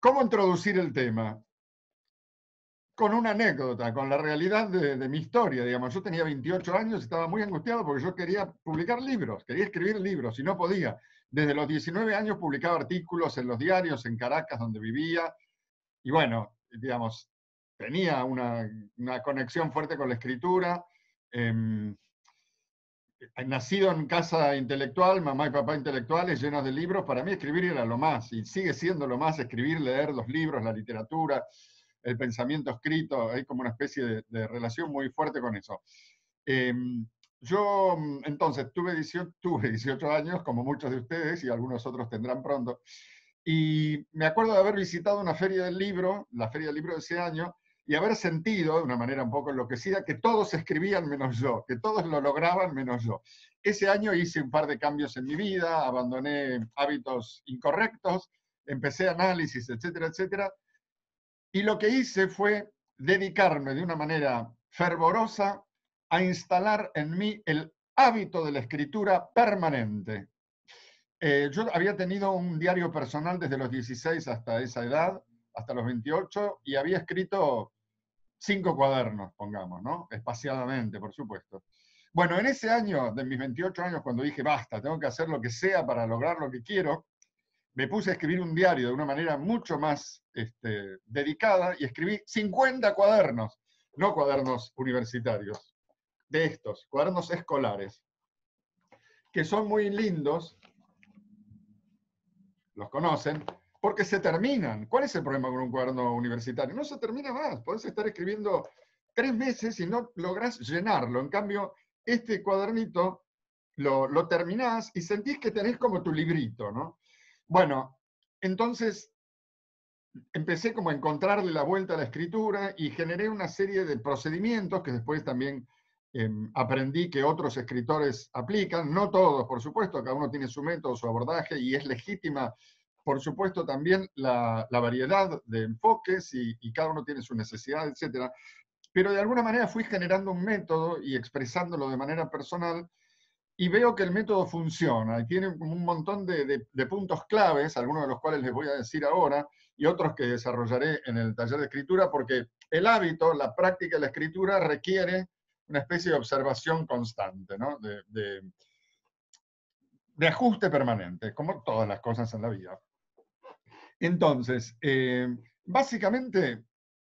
¿Cómo introducir el tema? Con una anécdota, con la realidad de mi historia, digamos. Yo tenía 28 años y estaba muy angustiado porque yo quería publicar libros, quería escribir libros y no podía. Desde los 19 años publicaba artículos en los diarios en Caracas, donde vivía, y bueno, digamos, tenía una conexión fuerte con la escritura. Eh, Nacido en casa intelectual, mamá y papá intelectuales llenos de libros, para mí escribir era lo más, y sigue siendo lo más, escribir, leer los libros, la literatura, el pensamiento escrito, hay como una especie de relación muy fuerte con eso. Eh, yo entonces tuve 18 años, como muchos de ustedes, y algunos otros tendrán pronto, y me acuerdo de haber visitado una feria del libro, la feria del libro de ese año, y haber sentido, de una manera un poco enloquecida, que todos escribían menos yo, que todos lo lograban menos yo. Ese año hice un par de cambios en mi vida, abandoné hábitos incorrectos, empecé análisis, etcétera, etcétera, y lo que hice fue dedicarme de una manera fervorosa a instalar en mí el hábito de la escritura permanente. Yo había tenido un diario personal desde los 16 hasta esa edad, hasta los 28, y había escrito 5 cuadernos, pongamos, ¿no? Espaciadamente, por supuesto. Bueno, en ese año, de mis 28 años, cuando dije, basta, tengo que hacer lo que sea para lograr lo que quiero, me puse a escribir un diario de una manera mucho más dedicada y escribí 50 cuadernos, no cuadernos universitarios, de estos, cuadernos escolares, que son muy lindos, los conocen, porque se terminan. ¿Cuál es el problema con un cuaderno universitario? No se termina más. Podés estar escribiendo 3 meses y no lográs llenarlo. En cambio, este cuadernito lo terminás y sentís que tenés como tu librito, ¿no? Bueno, entonces empecé como a encontrarle la vuelta a la escritura y generé una serie de procedimientos que después también aprendí que otros escritores aplican, no todos, por supuesto, cada uno tiene su método, su abordaje, y es legítima, por supuesto, también la variedad de enfoques y cada uno tiene su necesidad, etcétera. Pero de alguna manera fui generando un método y expresándolo de manera personal, y veo que el método funciona y tiene un montón de puntos claves, algunos de los cuales les voy a decir ahora, y otros que desarrollaré en el taller de escritura, porque el hábito, la práctica de la escritura requiere una especie de observación constante, ¿no? De ajuste permanente, como todas las cosas en la vida. Entonces, básicamente,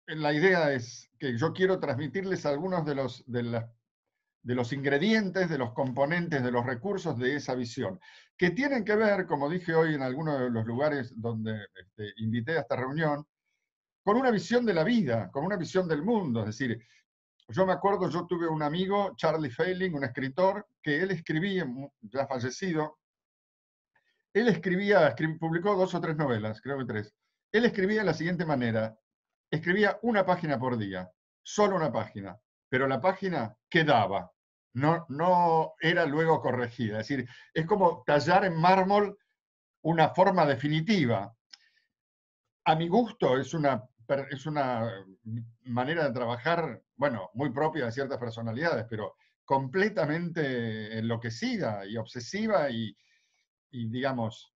la idea es que yo quiero transmitirles algunos de los ingredientes, de los componentes, de los recursos de esa visión, que tienen que ver, como dije hoy en algunos de los lugares donde invité a esta reunión, con una visión de la vida, con una visión del mundo. Es decir, yo me acuerdo, yo tuve un amigo, Charlie Failing, un escritor, que él escribía, ya fallecido, él publicó 2 o 3 novelas, creo que 3. Él escribía de la siguiente manera, escribía una página por día, solo una página, pero la página quedaba, no era luego corregida. Es decir, es como tallar en mármol una forma definitiva. A mi gusto es una manera de trabajar, bueno, muy propia de ciertas personalidades, pero completamente enloquecida y obsesiva y digamos,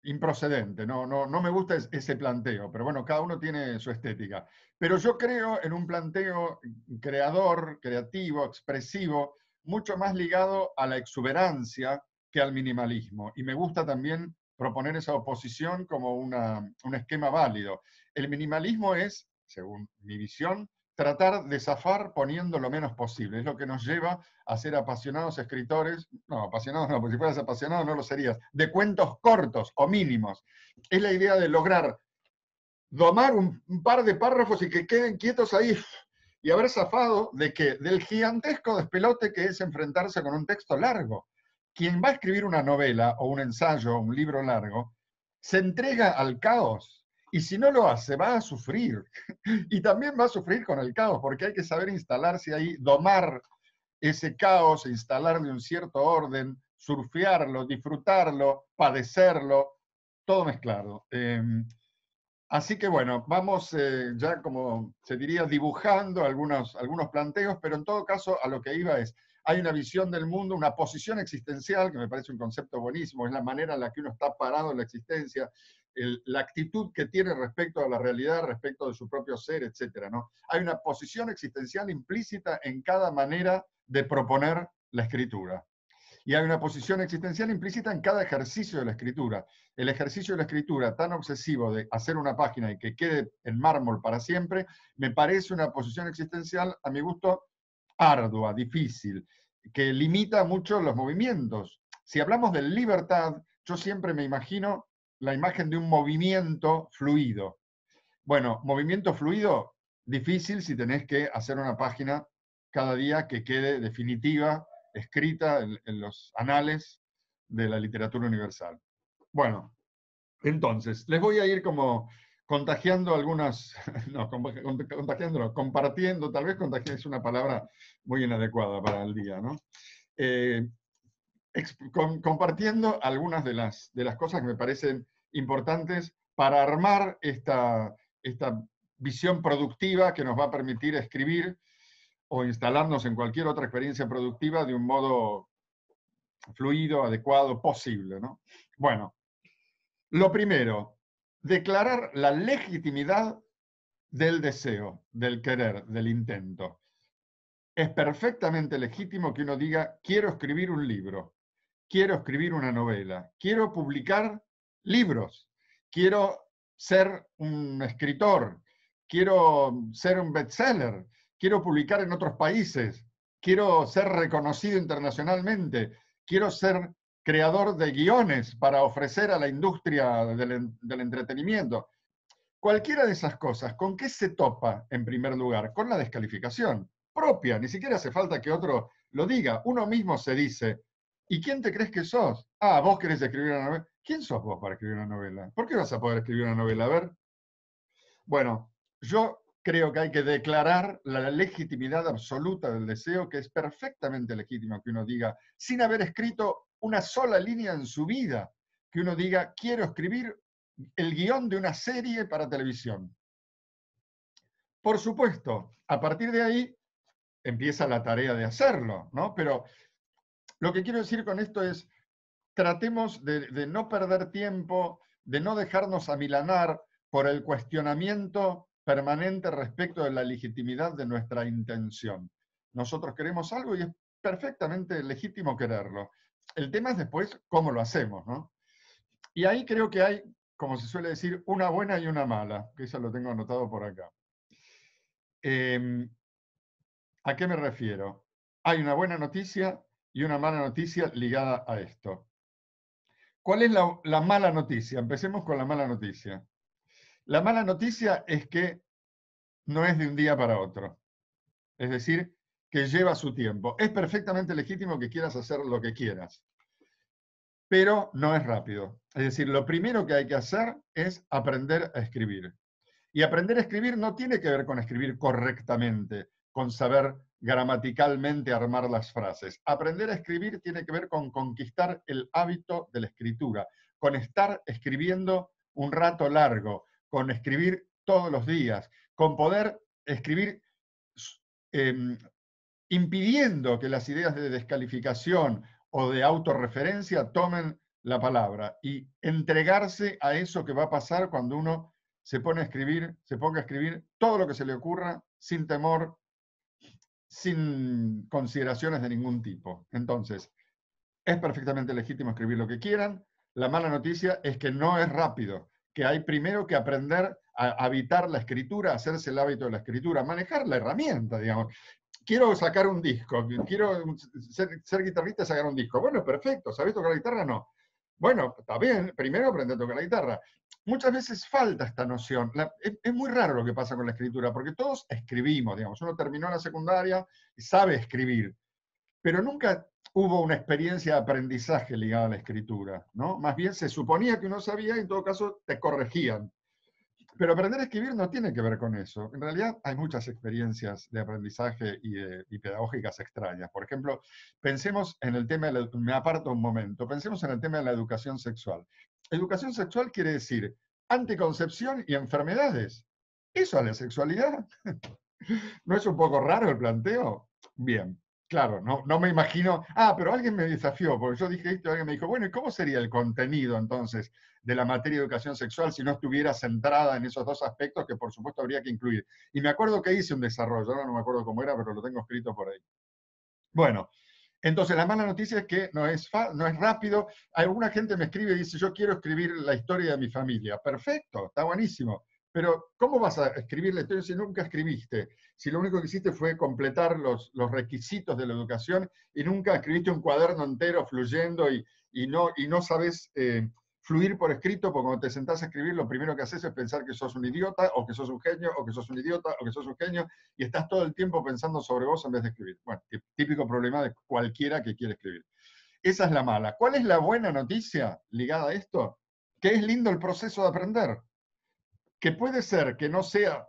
improcedente, no me gusta ese planteo, pero bueno, cada uno tiene su estética. Pero yo creo en un planteo creador, creativo, expresivo, mucho más ligado a la exuberancia que al minimalismo. Y me gusta también proponer esa oposición como un esquema válido. El minimalismo es, según mi visión, tratar de zafar poniendo lo menos posible. Es lo que nos lleva a ser apasionados escritores, no, apasionados no, porque si fueras apasionado no lo serías, de cuentos cortos o mínimos. Es la idea de lograr domar un par de párrafos y que queden quietos ahí y haber zafado de que del gigantesco despelote que es enfrentarse con un texto largo. Quien va a escribir una novela o un ensayo o un libro largo se entrega al caos. Y si no lo hace, va a sufrir. Y también va a sufrir con el caos, porque hay que saber instalarse ahí, domar ese caos, instalarle un cierto orden, surfearlo, disfrutarlo, padecerlo, todo mezclado. Así que bueno, vamos ya como se diría dibujando algunos planteos, pero en todo caso a lo que iba es, hay una visión del mundo, una posición existencial, que me parece un concepto buenísimo, es la manera en la que uno está parado en la existencia, la actitud que tiene respecto a la realidad, respecto de su propio ser, etc., ¿no? Hay una posición existencial implícita en cada manera de proponer la escritura. Y hay una posición existencial implícita en cada ejercicio de la escritura. El ejercicio de la escritura tan obsesivo de hacer una página y que quede en mármol para siempre, me parece una posición existencial, a mi gusto, ardua, difícil, que limita mucho los movimientos. Si hablamos de libertad, yo siempre me imagino la imagen de un movimiento fluido. Bueno, movimiento fluido, difícil si tenés que hacer una página cada día que quede definitiva, escrita en los anales de la literatura universal. Bueno, entonces, les voy a ir como contagiando algunas, no, contagiando, no, compartiendo, tal vez contagiar es una palabra muy inadecuada para el día, ¿no? Compartiendo algunas de las cosas que me parecen importantes para armar esta visión productiva que nos va a permitir escribir o instalarnos en cualquier otra experiencia productiva de un modo fluido, adecuado, posible, ¿no? Bueno, lo primero, declarar la legitimidad del deseo, del querer, del intento. Es perfectamente legítimo que uno diga, quiero escribir un libro, quiero escribir una novela, quiero publicar libros, quiero ser un escritor, quiero ser un bestseller, quiero publicar en otros países, quiero ser reconocido internacionalmente, quiero ser creador de guiones para ofrecer a la industria del entretenimiento. Cualquiera de esas cosas, ¿con qué se topa en primer lugar? Con la descalificación propia, ni siquiera hace falta que otro lo diga. Uno mismo se dice, ¿y quién te crees que sos? Ah, vos querés escribir una novela. ¿Quién sos vos para escribir una novela? ¿Por qué vas a poder escribir una novela? A ver. Bueno, yo creo que hay que declarar la legitimidad absoluta del deseo, que es perfectamente legítimo que uno diga, sin haber escrito una sola línea en su vida, que uno diga, quiero escribir el guión de una serie para televisión. Por supuesto, a partir de ahí empieza la tarea de hacerlo, ¿no? Pero lo que quiero decir con esto es, tratemos de no perder tiempo, de no dejarnos amilanar por el cuestionamiento permanente respecto de la legitimidad de nuestra intención. Nosotros queremos algo y es perfectamente legítimo quererlo. El tema es después cómo lo hacemos, ¿no? Y ahí creo que hay, como se suele decir, una buena y una mala, que eso lo tengo anotado por acá. ¿A qué me refiero? Hay una buena noticia y una mala noticia ligada a esto. ¿Cuál es la mala noticia? Empecemos con la mala noticia. La mala noticia es que no es de un día para otro. Es decir, que lleva su tiempo. Es perfectamente legítimo que quieras hacer lo que quieras, pero no es rápido. Es decir, lo primero que hay que hacer es aprender a escribir. Y aprender a escribir no tiene que ver con escribir correctamente, con saber gramaticalmente armar las frases. Aprender a escribir tiene que ver con conquistar el hábito de la escritura, con estar escribiendo un rato largo, con escribir todos los días, con poder escribir impidiendo que las ideas de descalificación o de autorreferencia tomen la palabra y entregarse a eso que va a pasar cuando uno se ponga a escribir todo lo que se le ocurra sin temor, sin consideraciones de ningún tipo. Entonces, es perfectamente legítimo escribir lo que quieran. La mala noticia es que no es rápido, que hay primero que aprender a habitar la escritura, a hacerse el hábito de la escritura, manejar la herramienta, digamos. Quiero sacar un disco, quiero ser guitarrista y sacar un disco. Bueno, perfecto, ¿sabés tocar la guitarra? No. Bueno, está bien, primero aprende a tocar la guitarra. Muchas veces falta esta noción. Es muy raro lo que pasa con la escritura, porque todos escribimos, digamos. Uno terminó la secundaria y sabe escribir, pero nunca hubo una experiencia de aprendizaje ligada a la escritura, ¿no? Más bien se suponía que uno sabía y en todo caso te corregían. Pero aprender a escribir no tiene que ver con eso. En realidad hay muchas experiencias de aprendizaje y pedagógicas extrañas. Por ejemplo, pensemos en el tema, me aparto un momento, pensemos en el tema de la educación sexual. Educación sexual quiere decir anticoncepción y enfermedades. ¿Eso es la sexualidad? ¿No es un poco raro el planteo? Bien. Claro, no me imagino. Ah, pero alguien me desafió, porque yo dije esto, y alguien me dijo, bueno, ¿y cómo sería el contenido entonces de la materia de educación sexual si no estuviera centrada en esos dos aspectos que por supuesto habría que incluir? Y me acuerdo que hice un desarrollo, ahora no me acuerdo cómo era, pero lo tengo escrito por ahí. Bueno, entonces la mala noticia es que no es rápido. Alguna gente me escribe y dice, yo quiero escribir la historia de mi familia. Perfecto, está buenísimo. Pero ¿cómo vas a escribir la historia si nunca escribiste? Si lo único que hiciste fue completar los requisitos de la educación y nunca escribiste un cuaderno entero fluyendo y no sabes fluir por escrito, porque cuando te sentás a escribir lo primero que haces es pensar que sos un idiota, o que sos un genio, o que sos un idiota, o que sos un genio, y estás todo el tiempo pensando sobre vos en vez de escribir. Bueno, típico problema de cualquiera que quiere escribir. Esa es la mala. ¿Cuál es la buena noticia ligada a esto? Que es lindo el proceso de aprender. Que puede ser que no sea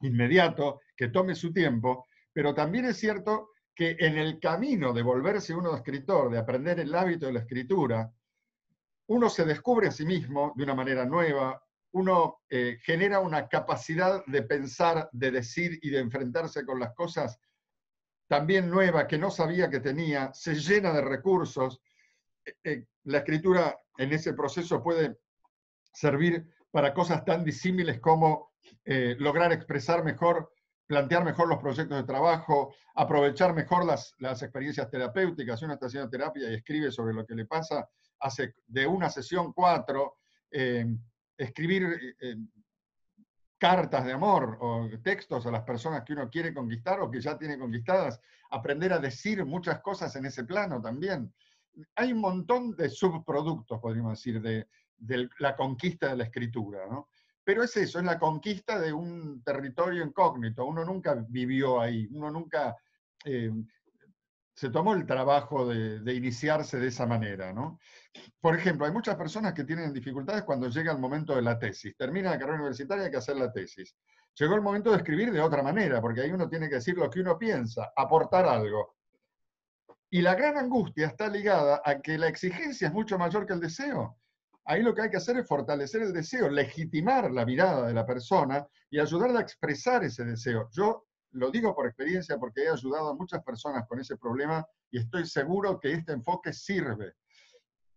inmediato, que tome su tiempo, pero también es cierto que en el camino de volverse uno escritor, de aprender el hábito de la escritura, uno se descubre a sí mismo de una manera nueva, uno genera una capacidad de pensar, de decir y de enfrentarse con las cosas también nueva que no sabía que tenía, se llena de recursos. La escritura en ese proceso puede servir para cosas tan disímiles como lograr expresar mejor, plantear mejor los proyectos de trabajo, aprovechar mejor las experiencias terapéuticas. Si uno está haciendo terapia y escribe sobre lo que le pasa, hace de una sesión 4, escribir cartas de amor o textos a las personas que uno quiere conquistar o que ya tiene conquistadas, aprender a decir muchas cosas en ese plano también. Hay un montón de subproductos, podríamos decir, de la conquista de la escritura, ¿no? Pero es eso, es la conquista de un territorio incógnito. Uno nunca vivió ahí, uno nunca eh, se tomó el trabajo de iniciarse de esa manera, ¿no? Por ejemplo, hay muchas personas que tienen dificultades cuando llega el momento de la tesis. Termina la carrera universitaria y hay que hacer la tesis. Llegó el momento de escribir de otra manera, porque ahí uno tiene que decir lo que uno piensa, aportar algo. Y la gran angustia está ligada a que la exigencia es mucho mayor que el deseo. Ahí lo que hay que hacer es fortalecer el deseo, legitimar la mirada de la persona y ayudarla a expresar ese deseo. Yo lo digo por experiencia porque he ayudado a muchas personas con ese problema y estoy seguro que este enfoque sirve.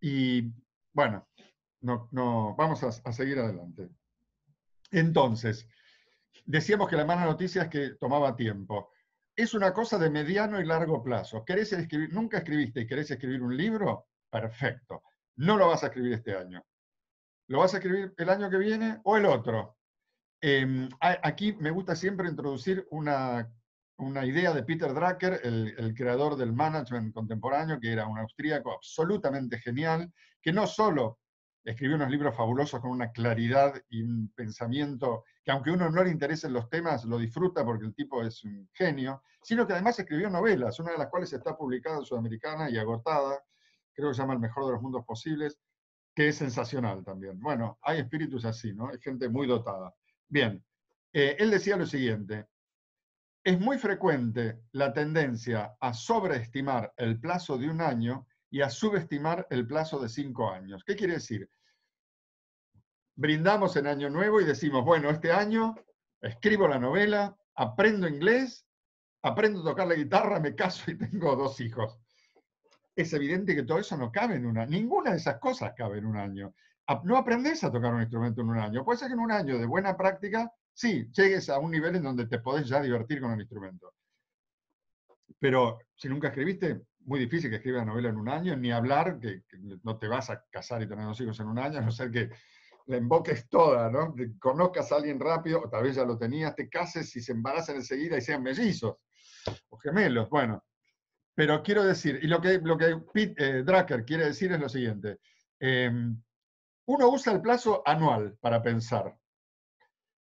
Y bueno, vamos a seguir adelante. Entonces, decíamos que la mala noticia es que tomaba tiempo. Es una cosa de mediano y largo plazo. ¿Querés escribir? ¿Nunca escribiste y querés escribir un libro? Perfecto. No lo vas a escribir este año. ¿Lo vas a escribir el año que viene o el otro? Aquí me gusta siempre introducir una idea de Peter Drucker, el creador del management contemporáneo, que era un austríaco absolutamente genial, que no solo escribió unos libros fabulosos con una claridad y un pensamiento que aunque a uno no le interesen los temas, lo disfruta porque el tipo es un genio, sino que además escribió novelas, una de las cuales está publicada en Sudamericana y agotada, creo que se llama El mejor de los mundos posibles, que es sensacional también. Bueno, hay espíritus así, ¿no? Hay gente muy dotada. Bien, él decía lo siguiente, es muy frecuente la tendencia a sobreestimar el plazo de un año y a subestimar el plazo de 5 años. ¿Qué quiere decir? Brindamos en Año Nuevo y decimos, bueno, este año escribo la novela, aprendo inglés, aprendo a tocar la guitarra, me caso y tengo 2 hijos. Es evidente que todo eso no cabe en un año. Ninguna de esas cosas cabe en un año. No aprendes a tocar un instrumento en un año. Puede ser que en un año de buena práctica, sí, llegues a un nivel en donde te podés ya divertir con el instrumento. Pero si nunca escribiste, muy difícil que escribas novela en un año, ni hablar, que no te vas a casar y tener 2 hijos en un año, a no ser que la invoques toda, ¿no? Que conozcas a alguien rápido, o tal vez ya lo tenías, te cases y se embarazan enseguida y sean mellizos o gemelos. Bueno, pero quiero decir, y lo que Pete Drucker quiere decir es lo siguiente. Uno usa el plazo anual para pensar,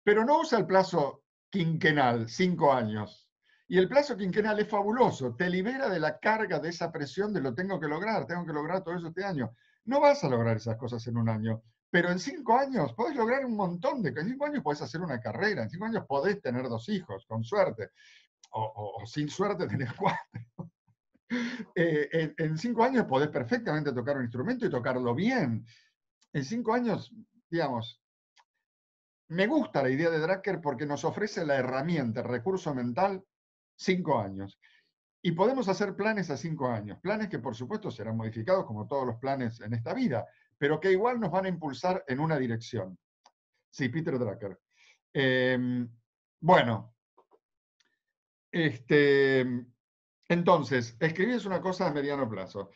pero no usa el plazo quinquenal, 5 años. Y el plazo quinquenal es fabuloso, te libera de la carga de esa presión de lo tengo que lograr todo eso este año. No vas a lograr esas cosas en un año, pero en 5 años podés lograr un montón de cosas. En 5 años podés hacer una carrera, en 5 años podés tener 2 hijos, con suerte, o sin suerte tener 4. En 5 años podés perfectamente tocar un instrumento y tocarlo bien. En 5 años, digamos, me gusta la idea de Drucker porque nos ofrece la herramienta, el recurso mental, 5 años. Y podemos hacer planes a 5 años, planes que por supuesto serán modificados como todos los planes en esta vida, pero que igual nos van a impulsar en una dirección. Sí, Peter Drucker. Bueno, entonces, escribir es una cosa a mediano plazo.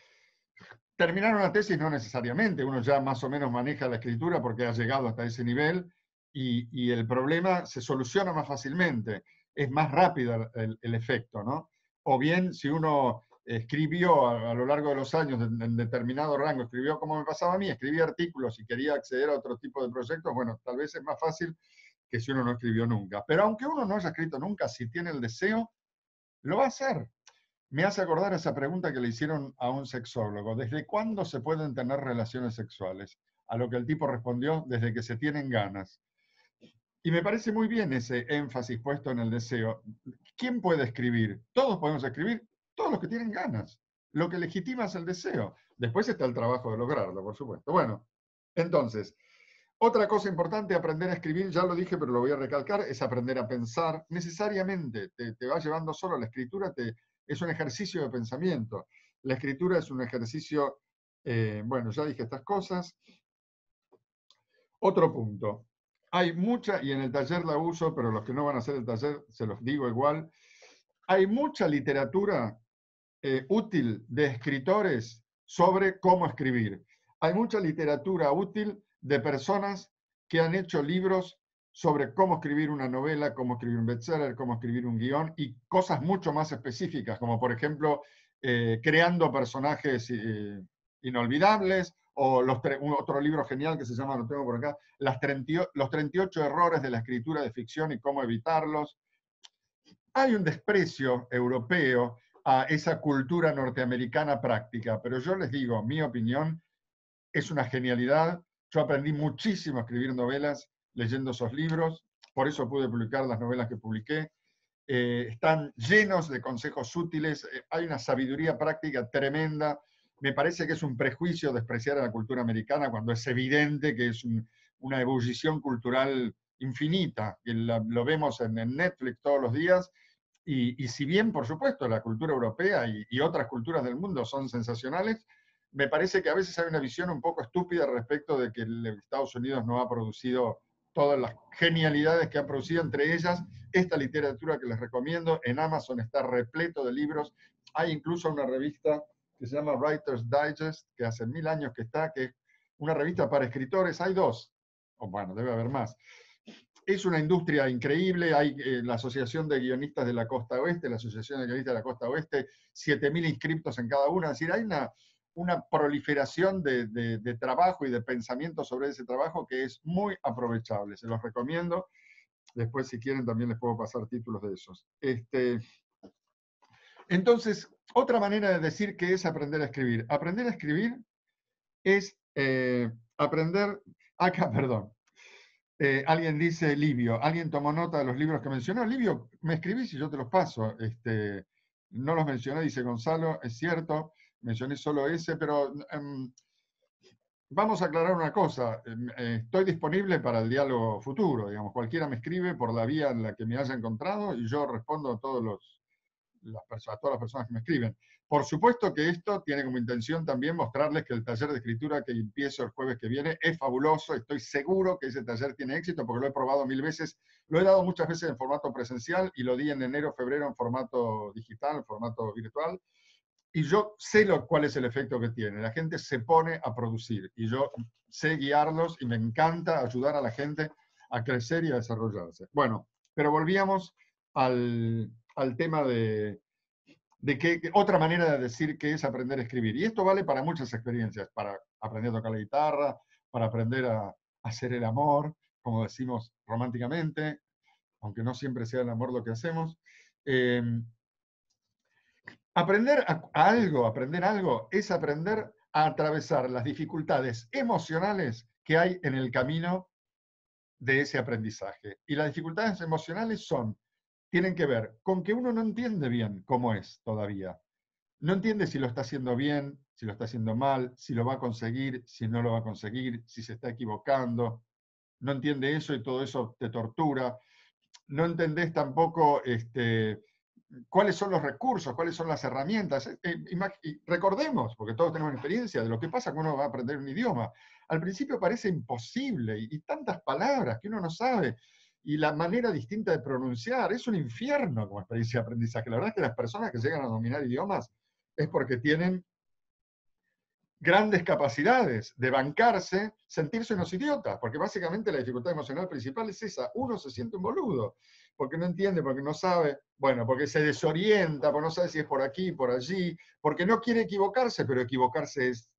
Terminar una tesis no necesariamente, uno ya más o menos maneja la escritura porque ha llegado hasta ese nivel y el problema se soluciona más fácilmente, es más rápido el efecto, ¿no? O bien, si uno escribió a lo largo de los años en determinado rango, escribió como me pasaba a mí, escribía artículos y quería acceder a otro tipo de proyectos, bueno, tal vez es más fácil que si uno no escribió nunca. Pero aunque uno no haya escrito nunca, si tiene el deseo, lo va a hacer. Me hace acordar esa pregunta que le hicieron a un sexólogo. ¿Desde cuándo se pueden tener relaciones sexuales? A lo que el tipo respondió, desde que se tienen ganas. Y me parece muy bien ese énfasis puesto en el deseo. ¿Quién puede escribir? Todos podemos escribir, todos los que tienen ganas. Lo que legitima es el deseo. Después está el trabajo de lograrlo, por supuesto. Bueno, entonces, otra cosa importante, aprender a escribir, ya lo dije, pero lo voy a recalcar, es aprender a pensar. Necesariamente te va llevando solo, la escritura es un ejercicio de pensamiento. La escritura es un ejercicio, bueno, ya dije estas cosas. Otro punto. Hay mucha, y en el taller la uso, pero los que no van a hacer el taller se los digo igual, hay mucha literatura útil de escritores sobre cómo escribir. Hay mucha literatura útil de personas que han hecho libros sobre cómo escribir una novela, cómo escribir un bestseller, cómo escribir un guión y cosas mucho más específicas, como por ejemplo creando personajes inolvidables o otro libro genial que se llama, lo tengo por acá, los 38 errores de la escritura de ficción y cómo evitarlos. Hay un desprecio europeo a esa cultura norteamericana práctica, pero yo les digo, mi opinión es una genialidad. Yo aprendí muchísimo a escribir novelas leyendo esos libros, por eso pude publicar las novelas que publiqué. Están llenos de consejos útiles, hay una sabiduría práctica tremenda. Me parece que es un prejuicio despreciar a la cultura americana cuando es evidente que es una ebullición cultural infinita, que lo vemos en Netflix todos los días. Y si bien, por supuesto, la cultura europea y otras culturas del mundo son sensacionales, me parece que a veces hay una visión un poco estúpida respecto de que Estados Unidos no ha producido todas las genialidades que ha producido, entre ellas esta literatura que les recomiendo. En Amazon está repleto de libros. Hay incluso una revista que se llama Writer's Digest, que hace 1000 años que está, que es una revista para escritores. Hay dos, o bueno, debe haber más. Es una industria increíble, hay la Asociación de Guionistas de la Costa Oeste, la Asociación de Guionistas de la Costa Oeste, 7000 inscriptos en cada una, es decir, hay una proliferación de trabajo y de pensamiento sobre ese trabajo que es muy aprovechable, se los recomiendo. Después, si quieren, también les puedo pasar títulos de esos. Entonces, otra manera de decir que es aprender a escribir. Aprender a escribir es aprender, acá, perdón, alguien dice Livio, alguien tomó nota de los libros que mencionó. Livio, me escribís y yo te los paso. No los mencioné, dice Gonzalo, es cierto, mencioné solo ese, pero vamos a aclarar una cosa. Estoy disponible para el diálogo futuro, digamos, cualquiera me escribe por la vía en la que me haya encontrado y yo respondo a a todas las personas que me escriben. Por supuesto que esto tiene como intención también mostrarles que el taller de escritura que empiezo el jueves que viene es fabuloso. Estoy seguro que ese taller tiene éxito porque lo he probado 1000 veces. Lo he dado muchas veces en formato presencial y lo di en enero, febrero en formato digital, en formato virtual. Y yo sé cuál es el efecto que tiene. La gente se pone a producir y yo sé guiarlos y me encanta ayudar a la gente a crecer y a desarrollarse. Bueno, pero volvíamos al tema de que otra manera de decir que es aprender a escribir. Y esto vale para muchas experiencias, para aprender a tocar la guitarra, para aprender a hacer el amor, como decimos románticamente, aunque no siempre sea el amor lo que hacemos. Eh, aprender algo es aprender a atravesar las dificultades emocionales que hay en el camino de ese aprendizaje. Y las dificultades emocionales tienen que ver con que uno no entiende bien cómo es todavía. No entiende si lo está haciendo bien, si lo está haciendo mal, si lo va a conseguir, si no lo va a conseguir, si se está equivocando. No entiende eso y todo eso te tortura. No entendés tampoco cuáles son los recursos, cuáles son las herramientas. Y recordemos, porque todos tenemos experiencia de lo que pasa cuando uno va a aprender un idioma. Al principio parece imposible y tantas palabras que uno no sabe y la manera distinta de pronunciar. Es un infierno como experiencia de aprendizaje. La verdad es que las personas que llegan a dominar idiomas es porque tienen grandes capacidades de bancarse, sentirse unos idiotas, porque básicamente la dificultad emocional principal es esa. Uno se siente un boludo, porque no entiende, porque no sabe, bueno, porque se desorienta, porque no sabe si es por aquí, por allí, porque no quiere equivocarse, pero equivocarse es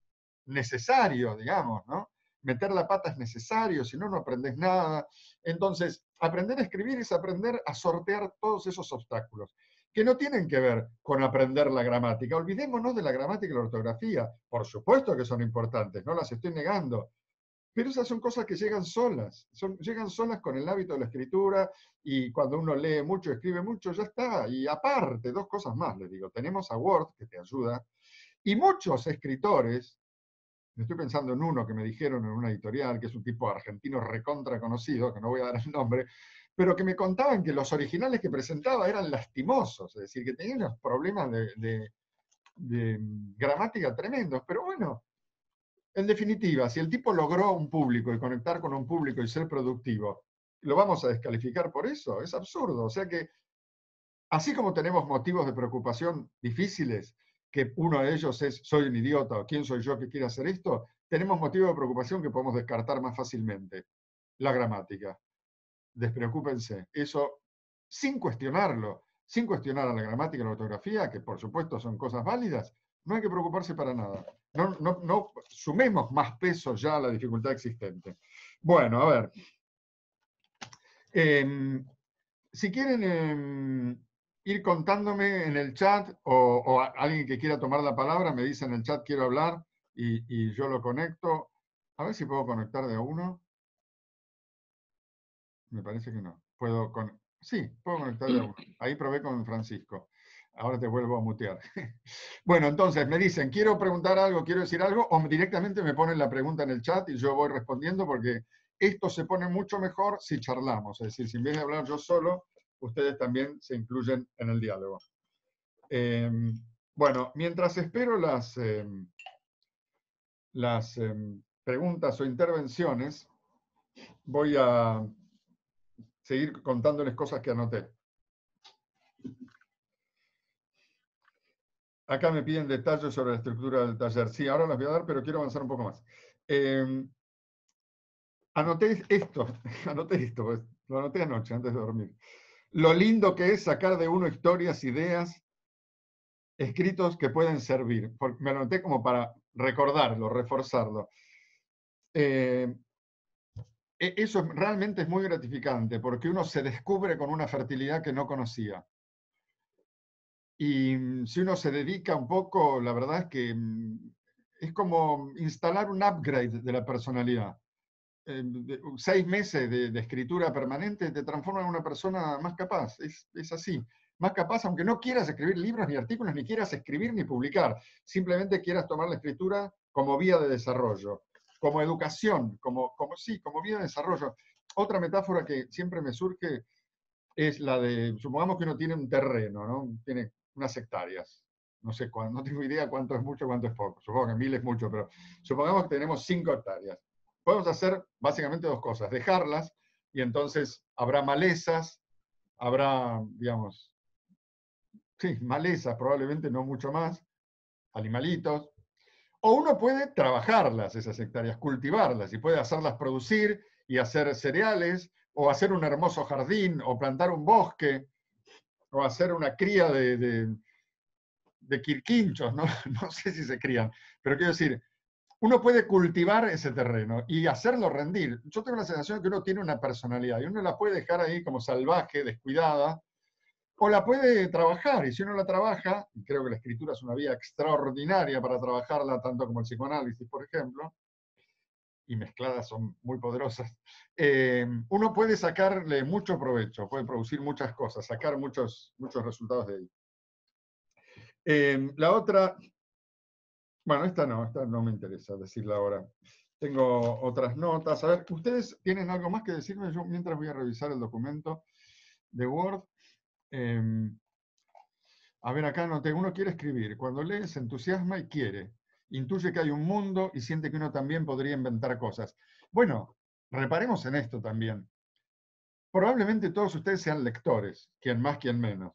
necesario, digamos, ¿no? Meter la pata es necesario, si no, no aprendes nada. Entonces, aprender a escribir es aprender a sortear todos esos obstáculos que no tienen que ver con aprender la gramática. Olvidémonos de la gramática y la ortografía. Por supuesto que son importantes, no las estoy negando, pero esas son cosas que llegan solas. Llegan solas con el hábito de la escritura y cuando uno lee mucho, escribe mucho, ya está. Y aparte, dos cosas más, les digo. Tenemos a Word, que te ayuda, y muchos escritores, estoy pensando en uno que me dijeron en una editorial, que es un tipo argentino recontra conocido, que no voy a dar el nombre, pero que me contaban que los originales que presentaba eran lastimosos, es decir, que tenían unos problemas de gramática tremendos. Pero bueno, en definitiva, si el tipo logró un público y conectar con un público y ser productivo, ¿lo vamos a descalificar por eso? Es absurdo. O sea que, así como tenemos motivos de preocupación difíciles, que uno de ellos es soy un idiota o quién soy yo que quiere hacer esto, tenemos motivos de preocupación que podemos descartar más fácilmente. La gramática. Despreocúpense. Eso sin cuestionarlo, sin cuestionar a la gramática y la ortografía, que por supuesto son cosas válidas, no hay que preocuparse para nada. No sumemos más peso ya a la dificultad existente. Bueno, a ver. Si quieren ir contándome en el chat o alguien que quiera tomar la palabra, me dice en el chat quiero hablar y yo lo conecto. A ver si puedo conectar de a uno. Me parece que no. Sí, puedo conectar de a uno. Ahí probé con Francisco. Ahora te vuelvo a mutear. Bueno, entonces me dicen, quiero preguntar algo, quiero decir algo, o directamente me ponen la pregunta en el chat y yo voy respondiendo porque esto se pone mucho mejor si charlamos. Es decir, si en vez de hablar yo solo, ustedes también se incluyen en el diálogo. Bueno, mientras espero las preguntas o intervenciones, voy a seguir contándoles cosas que anoté. Acá me piden detalles sobre la estructura del taller. Sí, ahora las voy a dar, pero quiero avanzar un poco más. Anoté esto, pues, lo anoté anoche antes de dormir. Lo lindo que es sacar de uno historias, ideas, escritos que pueden servir. Me lo anoté como para recordarlo, reforzarlo. Eso realmente es muy gratificante porque uno se descubre con una fertilidad que no conocía. Y si uno se dedica un poco, la verdad es que es como instalar un upgrade de la personalidad. 6 meses de escritura permanente te transforma en una persona más capaz. Es así. Más capaz, aunque no quieras escribir libros ni artículos, ni quieras escribir ni publicar. Simplemente quieras tomar la escritura como vía de desarrollo, como educación, como vía de desarrollo. Otra metáfora que siempre me surge es la de, supongamos que uno tiene un terreno, ¿no? Tiene unas hectáreas. No sé cuánto, no tengo idea cuánto es mucho, cuánto es poco. Supongo que 1000 es mucho, pero supongamos que tenemos 5 hectáreas. Podemos hacer básicamente dos cosas, dejarlas y entonces habrá malezas, habrá, digamos, sí, malezas, probablemente no mucho más, animalitos, o uno puede trabajarlas, esas hectáreas, cultivarlas, y puede hacerlas producir y hacer cereales, o hacer un hermoso jardín, o plantar un bosque, o hacer una cría de quirquinchos, ¿no? No sé si se crían, pero quiero decir, uno puede cultivar ese terreno y hacerlo rendir. Yo tengo la sensación de que uno tiene una personalidad y uno la puede dejar ahí como salvaje, descuidada, o la puede trabajar. Y si uno la trabaja, y creo que la escritura es una vía extraordinaria para trabajarla, tanto como el psicoanálisis, por ejemplo, y mezcladas son muy poderosas, uno puede sacarle mucho provecho, puede producir muchas cosas, sacar muchos resultados de ahí. La otra, bueno, esta no me interesa decirla ahora. Tengo otras notas. A ver, ¿ustedes tienen algo más que decirme? Yo mientras voy a revisar el documento de Word. A ver, acá noté, uno quiere escribir. Cuando lee, se entusiasma y quiere. Intuye que hay un mundo y siente que uno también podría inventar cosas. Bueno, reparemos en esto también. Probablemente todos ustedes sean lectores, quien más, quien menos.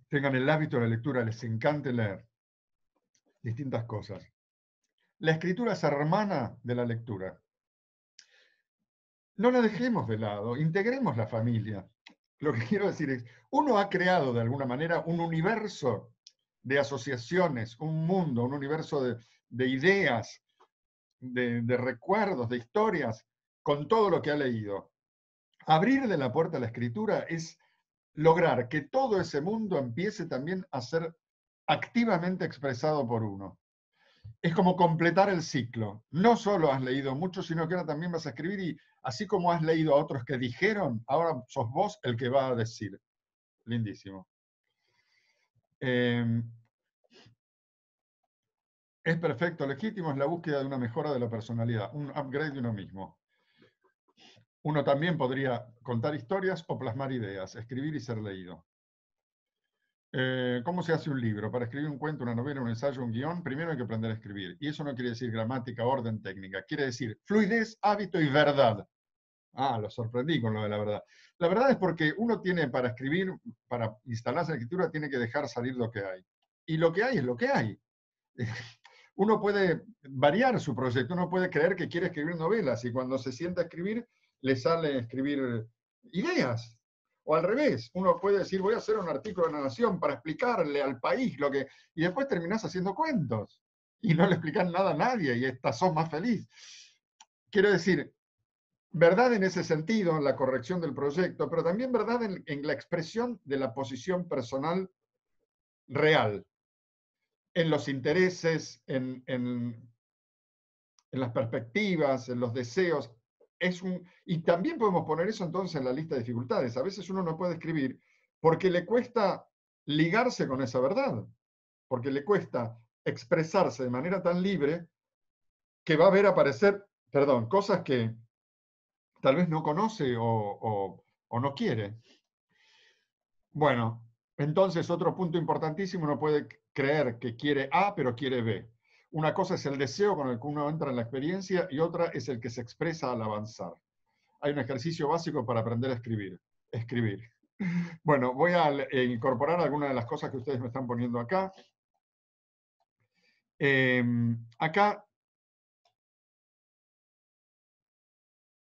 Tengan el hábito de la lectura, les encante leer distintas cosas. La escritura es hermana de la lectura. No la dejemos de lado, integremos la familia. Lo que quiero decir es, uno ha creado de alguna manera un universo de asociaciones, un mundo, un universo de ideas, de recuerdos, de historias, con todo lo que ha leído. Abrir de la puerta a la escritura es lograr que todo ese mundo empiece también a ser activamente expresado por uno. Es como completar el ciclo. No solo has leído mucho, sino que ahora también vas a escribir y así como has leído a otros que dijeron, ahora sos vos el que va a decir. Lindísimo. Es perfecto, legítimo, es la búsqueda de una mejora de la personalidad, un upgrade de uno mismo. Uno también podría contar historias o plasmar ideas, escribir y ser leído. ¿Cómo se hace un libro? Para escribir un cuento, una novela, un ensayo, un guión, primero hay que aprender a escribir. Y eso no quiere decir gramática, orden, técnica. Quiere decir fluidez, hábito y verdad. Ah, lo sorprendí con lo de la verdad. La verdad es porque uno tiene para escribir, para instalarse en la escritura, tiene que dejar salir lo que hay. Y lo que hay es lo que hay. Uno puede variar su proyecto, uno puede creer que quiere escribir novelas y cuando se sienta a escribir, le sale escribir ideas. O al revés, uno puede decir, voy a hacer un artículo en La Nación para explicarle al país lo que... Y después terminás haciendo cuentos. Y no le explicás nada a nadie y estás sos más feliz. Quiero decir, verdad en ese sentido, en la corrección del proyecto, pero también verdad en la expresión de la posición personal real, en los intereses, en las perspectivas, en los deseos. Y también podemos poner eso entonces en la lista de dificultades. A veces uno no puede escribir porque le cuesta ligarse con esa verdad, porque le cuesta expresarse de manera tan libre que va a ver aparecer, perdón, cosas que tal vez no conoce o no quiere. Bueno, entonces otro punto importantísimo, uno puede creer que quiere A, pero quiere B. Una cosa es el deseo con el que uno entra en la experiencia y otra es el que se expresa al avanzar. Hay un ejercicio básico para aprender a escribir. Escribir. Bueno, voy a incorporar algunas de las cosas que ustedes me están poniendo acá. Acá,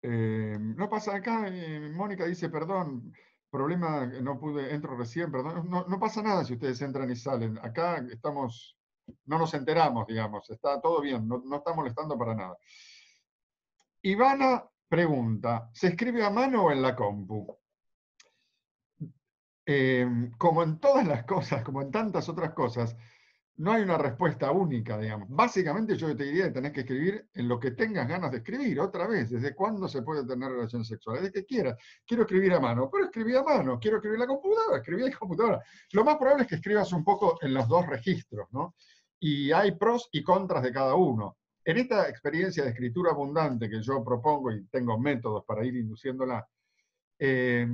no pasa acá, Mónica dice, perdón, problema, no pude, entro recién, perdón, no pasa nada si ustedes entran y salen. Acá estamos, no nos enteramos, digamos, está todo bien, no está molestando para nada. Ivana pregunta, ¿se escribe a mano o en la compu? Como en todas las cosas, como en tantas otras cosas, no hay una respuesta única, digamos. Básicamente yo te diría que tenés que escribir en lo que tengas ganas de escribir, otra vez, ¿desde cuándo se puede tener relaciones sexuales? Desde que quieras. Quiero escribir a mano, pero escribí a mano. Quiero escribir en la computadora, escribí en la computadora. Lo más probable es que escribas un poco en los dos registros, ¿no? Y hay pros y contras de cada uno. En esta experiencia de escritura abundante que yo propongo y tengo métodos para ir induciéndola, eh,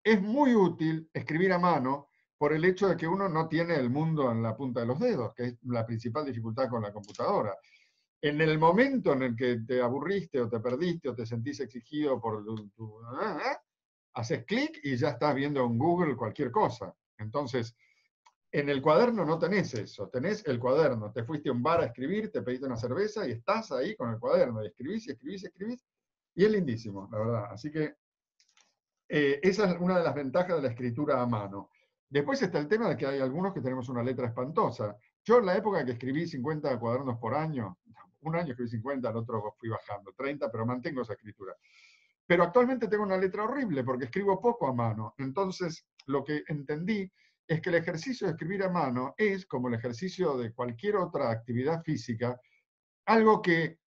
es muy útil escribir a mano por el hecho de que uno no tiene el mundo en la punta de los dedos, que es la principal dificultad con la computadora. En el momento en el que te aburriste o te perdiste o te sentís exigido por haces clic y ya estás viendo en Google cualquier cosa. Entonces, en el cuaderno no tenés eso, tenés el cuaderno. Te fuiste a un bar a escribir, te pediste una cerveza y estás ahí con el cuaderno. Y escribís, y escribís, y escribís. Y es lindísimo, la verdad. Así que esa es una de las ventajas de la escritura a mano. Después está el tema de que hay algunos que tenemos una letra espantosa. Yo en la época que escribí 50 cuadernos por año, un año escribí 50, al otro fui bajando 30, pero mantengo esa escritura. Pero actualmente tengo una letra horrible porque escribo poco a mano. Entonces, lo que entendí es que el ejercicio de escribir a mano es, como el ejercicio de cualquier otra actividad física, algo que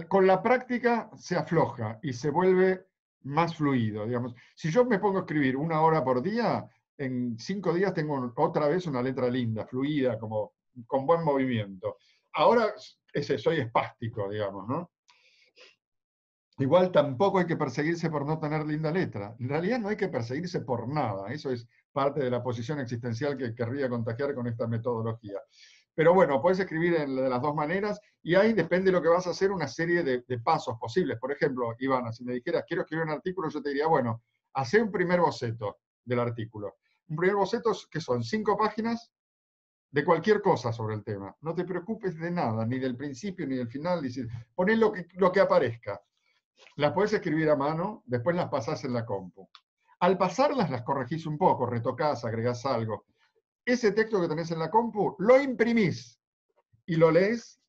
con la práctica se afloja y se vuelve más fluido, digamos. Si yo me pongo a escribir 1 hora por día, en 5 días tengo otra vez una letra linda, fluida, como con buen movimiento. Ahora soy espástico, digamos, ¿no? Igual tampoco hay que perseguirse por no tener linda letra. En realidad no hay que perseguirse por nada. Eso es parte de la posición existencial que querría contagiar con esta metodología. Pero bueno, puedes escribir de las dos maneras y ahí depende de lo que vas a hacer, una serie de pasos posibles. Por ejemplo, Ivana, si me dijeras, quiero escribir un artículo, yo te diría, bueno, hacé un primer boceto del artículo. Un primer boceto que son 5 páginas de cualquier cosa sobre el tema. No te preocupes de nada, ni del principio ni del final. Poné lo que aparezca. Las podés escribir a mano, después las pasás en la compu. Al pasarlas, las corregís un poco, retocás, agregás algo. Ese texto que tenés en la compu, lo imprimís y lo lees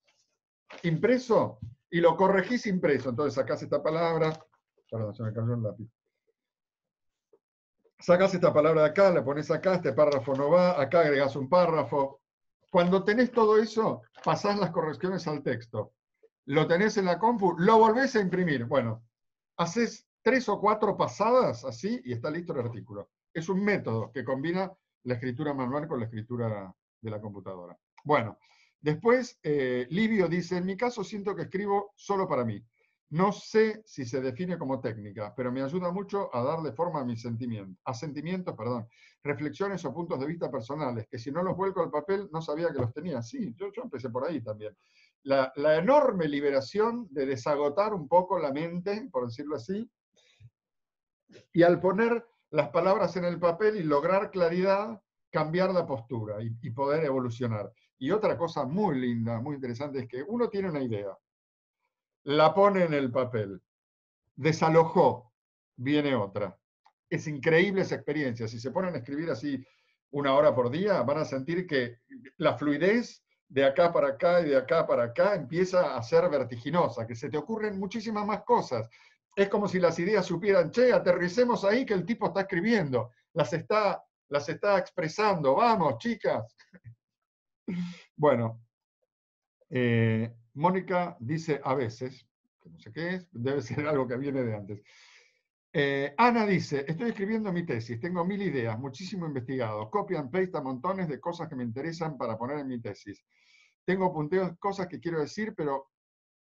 impreso y lo corregís impreso. Entonces sacás esta palabra, perdón, se me cayó el lápiz. Sacás esta palabra de acá, la pones acá, este párrafo no va, acá agregás un párrafo. Cuando tenés todo eso, pasás las correcciones al texto. Lo tenés en la compu, lo volvés a imprimir. Bueno, haces 3 o 4 pasadas así y está listo el artículo. Es un método que combina la escritura manual con la escritura de la computadora. Bueno, después Livio dice, en mi caso siento que escribo solo para mí. No sé si se define como técnica, pero me ayuda mucho a darle forma a mis sentimientos, reflexiones o puntos de vista personales, que si no los vuelco al papel no sabía que los tenía. Sí, yo empecé por ahí también. La enorme liberación de desagotar un poco la mente, por decirlo así, y al poner las palabras en el papel y lograr claridad, cambiar la postura y poder evolucionar. Y otra cosa muy linda, muy interesante, es que uno tiene una idea, la pone en el papel, desalojó, viene otra. Es increíble esa experiencia. Si se ponen a escribir así 1 hora por día, van a sentir que la fluidez de acá para acá y de acá para acá empieza a ser vertiginosa, que se te ocurren muchísimas más cosas. Es como si las ideas supieran, che, aterricemos ahí que el tipo está escribiendo, las está expresando, vamos, chicas. Bueno, Mónica dice a veces, que no sé qué es, debe ser algo que viene de antes. Ana dice, estoy escribiendo mi tesis, tengo 1000 ideas, muchísimo investigado, copy and paste a montones de cosas que me interesan para poner en mi tesis. Tengo punteos, cosas que quiero decir, pero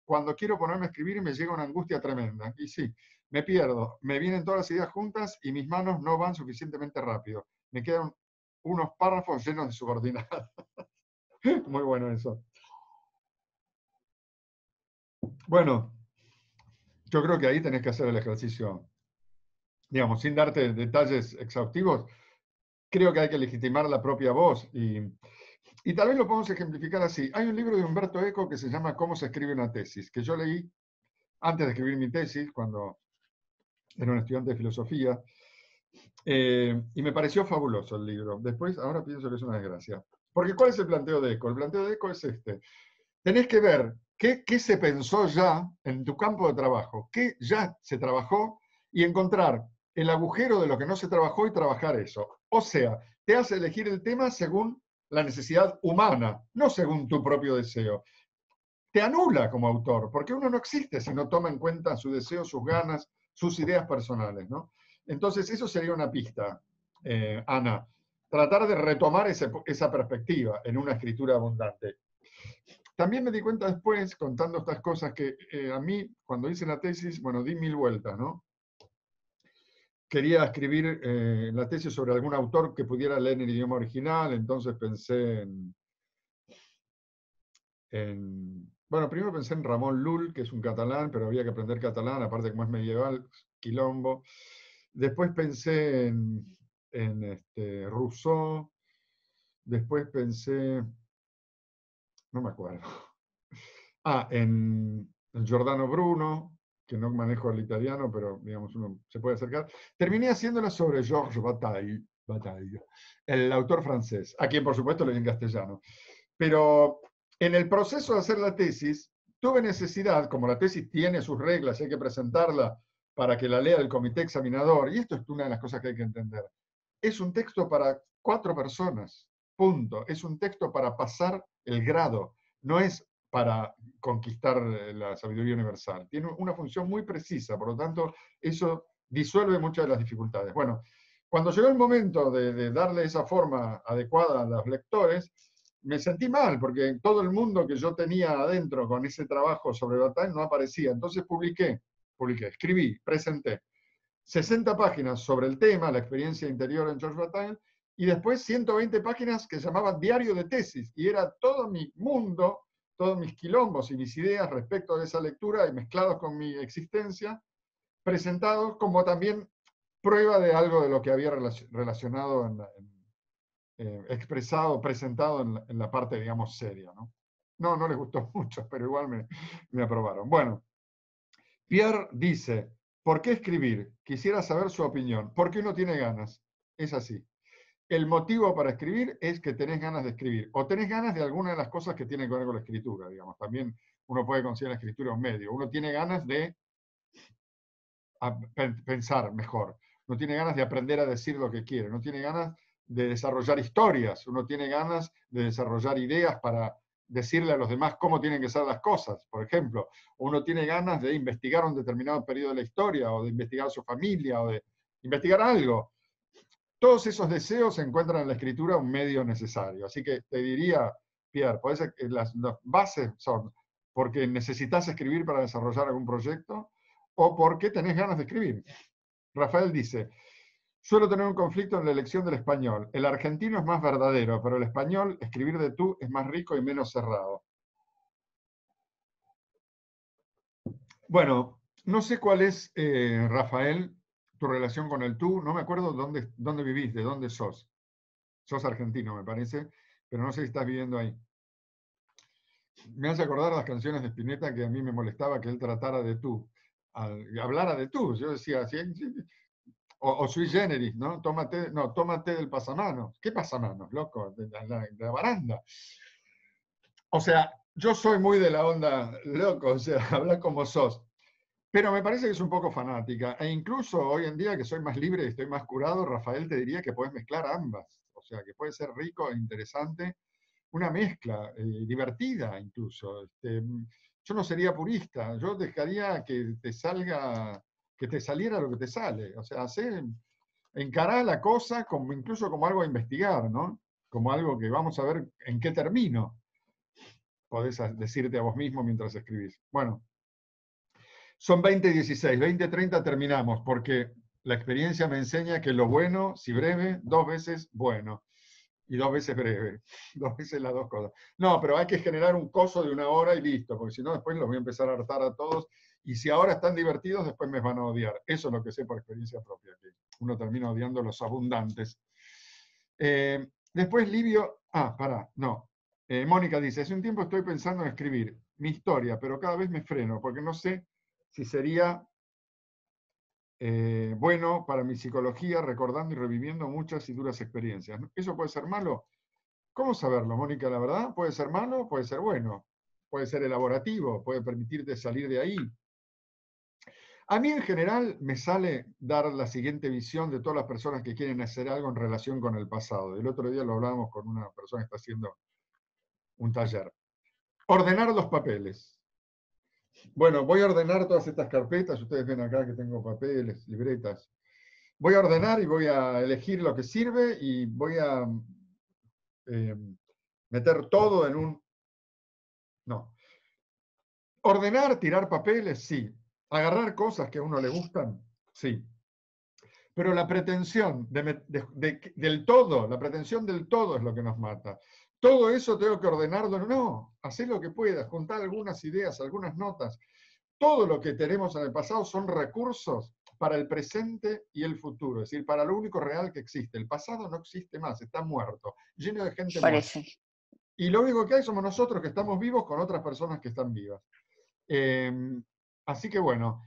cuando quiero ponerme a escribir me llega una angustia tremenda. Y sí, me pierdo, me vienen todas las ideas juntas y mis manos no van suficientemente rápido. Me quedan unos párrafos llenos de subordinadas. Muy bueno eso. Bueno, yo creo que ahí tenés que hacer el ejercicio, digamos, sin darte detalles exhaustivos. Creo que hay que legitimar la propia voz y tal vez lo podemos ejemplificar así. Hay un libro de Humberto Eco que se llama Cómo se escribe una tesis, que yo leí antes de escribir mi tesis, cuando era un estudiante de filosofía, y me pareció fabuloso el libro. Después, ahora pienso que es una desgracia. Porque ¿cuál es el planteo de Eco? El planteo de Eco es este. Tenés que ver qué se pensó ya en tu campo de trabajo, qué ya se trabajó, y encontrar el agujero de lo que no se trabajó y trabajar eso. O sea, te hace elegir el tema según la necesidad humana, no según tu propio deseo. Te anula como autor, porque uno no existe si no toma en cuenta su deseo, sus ganas, sus ideas personales, ¿no? Entonces, eso sería una pista, Ana. Tratar de retomar esa perspectiva en una escritura abundante. También me di cuenta después, contando estas cosas, que a mí, cuando hice la tesis, bueno, di 1000 vueltas, ¿no? Quería escribir la tesis sobre algún autor que pudiera leer en el idioma original, entonces pensé bueno, primero pensé en Ramón Lull, que es un catalán, pero había que aprender catalán, aparte como es medieval, quilombo. Después pensé en Rousseau, después pensé, no me acuerdo. En Giordano Bruno, que no manejo el italiano, pero digamos uno se puede acercar. Terminé haciéndola sobre Georges Bataille, el autor francés, a quien por supuesto leí en castellano. Pero en el proceso de hacer la tesis, tuve necesidad, como la tesis tiene sus reglas, hay que presentarla para que la lea el comité examinador, y esto es una de las cosas que hay que entender. Es un texto para 4 personas, punto. Es un texto para pasar el grado, no es para conquistar la sabiduría universal. Tiene una función muy precisa, por lo tanto, eso disuelve muchas de las dificultades. Bueno, cuando llegó el momento de darle esa forma adecuada a los lectores, me sentí mal, porque todo el mundo que yo tenía adentro con ese trabajo sobre Bataille no aparecía. Entonces publiqué publiqué, escribí, presenté 60 páginas sobre el tema, la experiencia interior en George Bataille, y después 120 páginas que llamaban diario de tesis, y era todo mi mundo, todos mis quilombos y mis ideas respecto de esa lectura, y mezclados con mi existencia, presentados como también prueba de algo de lo que había relacionado, expresado, presentado en la parte, digamos, seria, ¿no? No les gustó mucho, pero igual me aprobaron. Bueno, Pierre dice, ¿por qué escribir? Quisiera saber su opinión. Porque uno tiene ganas. Es así. El motivo para escribir es que tenés ganas de escribir. O tenés ganas de alguna de las cosas que tienen que ver con la escritura, digamos. También uno puede considerar la escritura un medio. Uno tiene ganas de pensar mejor. Uno tiene ganas de aprender a decir lo que quiere. Uno tiene ganas de desarrollar historias. Uno tiene ganas de desarrollar ideas para decirle a los demás cómo tienen que ser las cosas. Por ejemplo, uno tiene ganas de investigar un determinado periodo de la historia, o de investigar su familia, o de investigar algo. Todos esos deseos se encuentran en la escritura un medio necesario. Así que te diría, Pierre, las bases son porque necesitas escribir para desarrollar algún proyecto o porque tenés ganas de escribir. Rafael dice, suelo tener un conflicto en la elección del español. El argentino es más verdadero, pero el español, escribir de tú, es más rico y menos cerrado. Bueno, no sé cuál es, Rafael, tu relación con el tú. No me acuerdo dónde vivís, de dónde sos. Sos argentino, me parece, pero no sé si estás viviendo ahí. Me hace acordar las canciones de Spinetta que a mí me molestaba que él tratara de tú, hablara de tú. Yo decía, o sui generis, ¿no? Tómate del pasamanos. ¿Qué pasamanos, loco? De la baranda. O sea, yo soy muy de la onda, loco, o sea, habla como sos. Pero me parece que es un poco fanática. E incluso hoy en día que soy más libre y estoy más curado, Rafael, te diría que puedes mezclar ambas. O sea, que puede ser rico e interesante. Una mezcla, divertida incluso. Yo no sería purista. Yo dejaría que te saliera lo que te sale. O sea, encará la cosa como, incluso como algo a investigar, ¿no? Como algo que vamos a ver en qué termino. Podés decirte a vos mismo mientras escribís. Bueno, son 20:16, 20:30 terminamos, porque la experiencia me enseña que lo bueno, si breve, 2 veces bueno, y 2 veces breve, 2 veces las dos cosas. No, pero hay que generar un coso de 1 hora y listo, porque si no después los voy a empezar a hartar a todos, y si ahora están divertidos, después me van a odiar. Eso es lo que sé por experiencia propia, que uno termina odiando a los abundantes. Después Livio, no. Mónica dice, hace un tiempo estoy pensando en escribir mi historia, pero cada vez me freno, porque no sé si sería bueno para mi psicología, recordando y reviviendo muchas y duras experiencias. ¿Eso puede ser malo? ¿Cómo saberlo, Mónica? La verdad, puede ser malo, puede ser bueno, puede ser elaborativo, puede permitirte salir de ahí. A mí en general me sale dar la siguiente visión de todas las personas que quieren hacer algo en relación con el pasado. El otro día lo hablábamos con una persona que está haciendo un taller. Ordenar los papeles. Bueno, voy a ordenar todas estas carpetas. Ustedes ven acá que tengo papeles, libretas. Voy a ordenar y voy a elegir lo que sirve y voy a meter todo en un... No. Ordenar, tirar papeles, sí. Agarrar cosas que a uno le gustan, sí. Pero la pretensión del todo, la pretensión del todo es lo que nos mata. Todo eso tengo que ordenarlo. No, hacé lo que puedas, juntar algunas ideas, algunas notas. Todo lo que tenemos en el pasado son recursos para el presente y el futuro, es decir, para lo único real que existe. El pasado no existe más, está muerto, lleno de gente muerta. Y lo único que hay somos nosotros que estamos vivos con otras personas que están vivas. Así que bueno,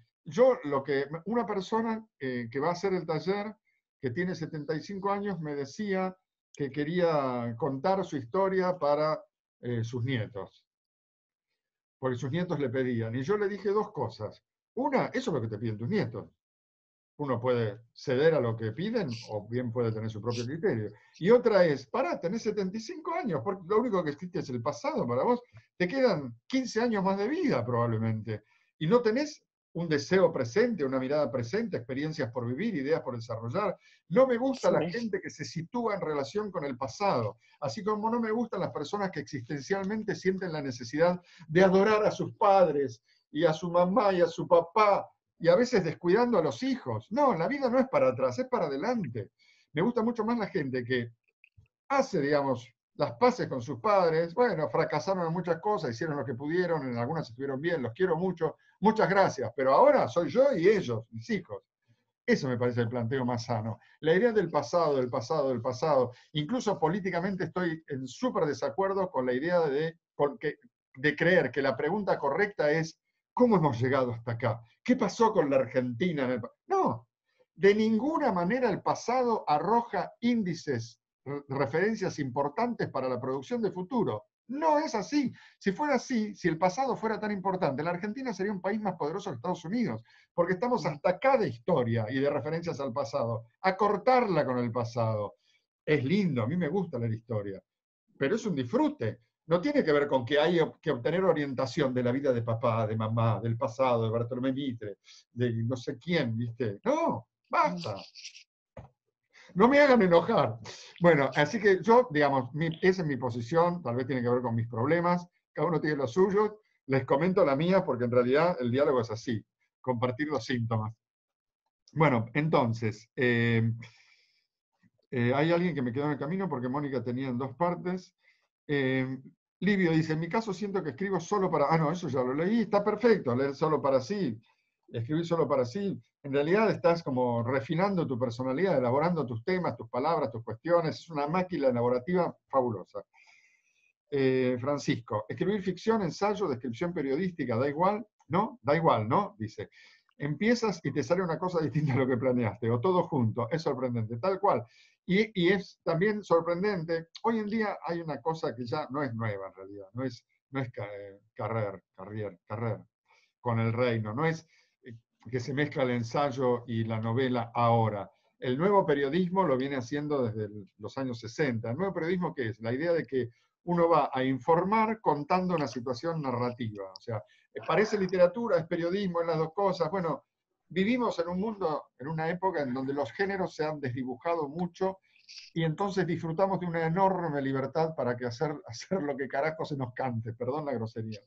una persona que va a hacer el taller, que tiene 75 años, me decía que quería contar su historia para sus nietos. Porque sus nietos le pedían. Y yo le dije 2 cosas. Una, eso es lo que te piden tus nietos. Uno puede ceder a lo que piden o bien puede tener su propio criterio. Y otra es, tenés 75 años, porque lo único que existe es el pasado para vos. Te quedan 15 años más de vida probablemente. Y no tenés un deseo presente, una mirada presente, experiencias por vivir, ideas por desarrollar. No me gusta la gente que se sitúa en relación con el pasado, así como no me gustan las personas que existencialmente sienten la necesidad de adorar a sus padres y a su mamá y a su papá. y a veces descuidando a los hijos. No, la vida no es para atrás, es para adelante. Me gusta mucho más la gente que hace, digamos, las paces con sus padres. Bueno, fracasaron en muchas cosas, hicieron lo que pudieron, en algunas estuvieron bien, los quiero mucho, muchas gracias, pero ahora soy yo y ellos, mis hijos. Eso me parece el planteo más sano. La idea del pasado, del pasado, del pasado. Incluso políticamente estoy en súper desacuerdo con la idea de creer que la pregunta correcta es ¿cómo hemos llegado hasta acá? ¿Qué pasó con la Argentina? No, de ninguna manera el pasado arroja índices, referencias importantes para la producción de futuro. No es así. Si fuera así, si el pasado fuera tan importante, la Argentina sería un país más poderoso que Estados Unidos, porque estamos hasta acá de historia y de referencias al pasado. Acortarla con el pasado. Es lindo, a mí me gusta leer historia, pero es un disfrute. No tiene que ver con que hay que obtener orientación de la vida de papá, de mamá, del pasado, de Bartolomé Mitre, de no sé quién, ¿viste? No, basta. No me hagan enojar. Bueno, así que yo, digamos, esa es mi posición, tal vez tiene que ver con mis problemas, cada uno tiene los suyos, les comento la mía porque en realidad el diálogo es así, compartir los síntomas. Bueno, entonces, hay alguien que me quedó en el camino porque Mónica tenía en dos partes. Livio dice, en mi caso siento que escribo solo para... Ah, no, eso ya lo leí, está perfecto, leer solo para sí, escribir solo para sí. En realidad estás como refinando tu personalidad, elaborando tus temas, tus palabras, tus cuestiones. Es una máquina elaborativa fabulosa. Francisco, escribir ficción, ensayo, descripción periodística, da igual, ¿no? Da igual, ¿no? Dice. Empiezas y te sale una cosa distinta a lo que planeaste, o todo junto, es sorprendente, tal cual. Y es también sorprendente, hoy en día hay una cosa que ya no es nueva en realidad, no es Carrer, con el reino, no es que se mezcla el ensayo y la novela ahora. El nuevo periodismo lo viene haciendo desde los años 60. ¿El nuevo periodismo qué es? La idea de que uno va a informar contando una situación narrativa. O sea, parece literatura, es periodismo, es las dos cosas. Bueno, vivimos en un mundo, en una época en donde los géneros se han desdibujado mucho y entonces disfrutamos de una enorme libertad para que hacer lo que carajo se nos cante, perdón la grosería.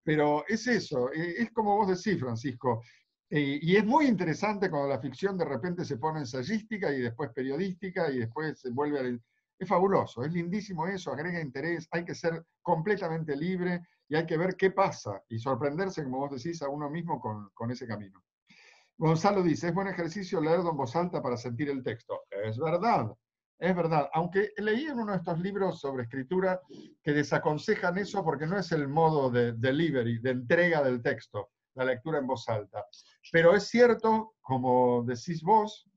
Pero es eso, es como vos decís, Francisco, y es muy interesante cuando la ficción de repente se pone ensayística y después periodística y después se vuelve a... Es fabuloso, es lindísimo eso, agrega interés, hay que ser completamente libre y hay que ver qué pasa y sorprenderse, como vos decís, a uno mismo con ese camino. Gonzalo dice, es buen ejercicio leerlo en voz alta para sentir el texto. Es verdad, es verdad. Aunque leí en uno de estos libros sobre escritura que desaconsejan eso porque no es el modo de delivery, de entrega del texto, la lectura en voz alta. Pero es cierto, como decís vos,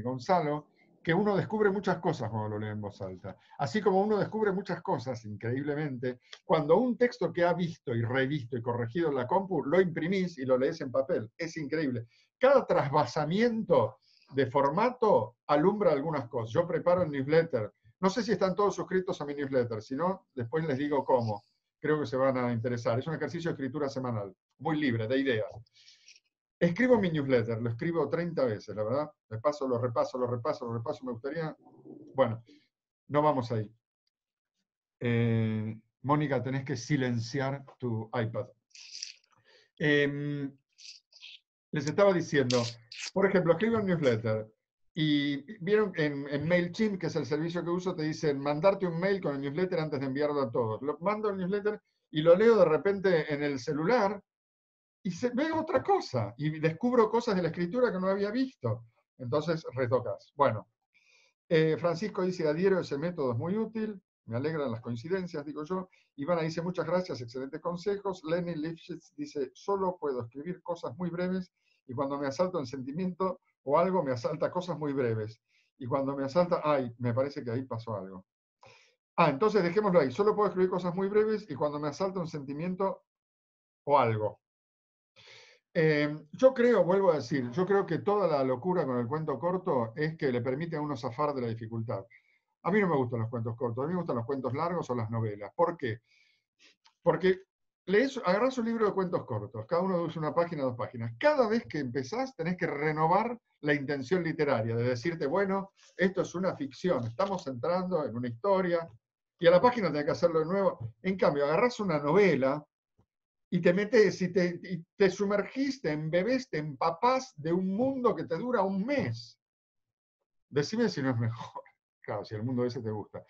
Gonzalo, que uno descubre muchas cosas cuando lo lee en voz alta. Así como uno descubre muchas cosas, increíblemente, cuando un texto que ha visto y revisto y corregido en la compu, lo imprimís y lo lees en papel. Es increíble. Cada trasvasamiento de formato alumbra algunas cosas. Yo preparo el newsletter. No sé si están todos suscritos a mi newsletter, si no, después les digo cómo. Creo que se van a interesar. Es un ejercicio de escritura semanal, muy libre, de ideas. Escribo mi newsletter, lo escribo 30 veces, la verdad. Lo repaso, me gustaría... Bueno, no vamos ahí. Mónica, tenés que silenciar tu iPad. Les estaba diciendo, por ejemplo, escribo un newsletter y vieron en MailChimp, que es el servicio que uso, te dicen mandarte un mail con el newsletter antes de enviarlo a todos. Lo mando el newsletter y lo leo de repente en el celular y veo otra cosa y descubro cosas de la escritura que no había visto. Entonces retocas. Bueno, Francisco dice, adhiero a ese método, es muy útil, me alegran las coincidencias, digo yo. Ivana dice, muchas gracias, excelentes consejos. Lenny Lifshitz dice, solo puedo escribir cosas muy breves y cuando me asalta un sentimiento o algo, me asalta cosas muy breves. Y cuando me asalta, ay, me parece que ahí pasó algo. Ah, entonces dejémoslo ahí, solo puedo escribir cosas muy breves y cuando me asalta un sentimiento o algo. Yo creo, vuelvo a decir, yo creo que toda la locura con el cuento corto es que le permite a uno zafar de la dificultad. A mí no me gustan los cuentos cortos, a mí me gustan los cuentos largos o las novelas. ¿Por qué? Porque agarrás un libro de cuentos cortos, cada uno usa una página, 2 páginas. Cada vez que empezás tenés que renovar la intención literaria, de decirte, bueno, esto es una ficción, estamos entrando en una historia, y a la página tenés que hacerlo de nuevo. En cambio, agarrás una novela y te metes y te sumergiste, embebés, te empapás de un mundo que te dura un mes. Decime si no es mejor. Claro, si el mundo ese te gusta.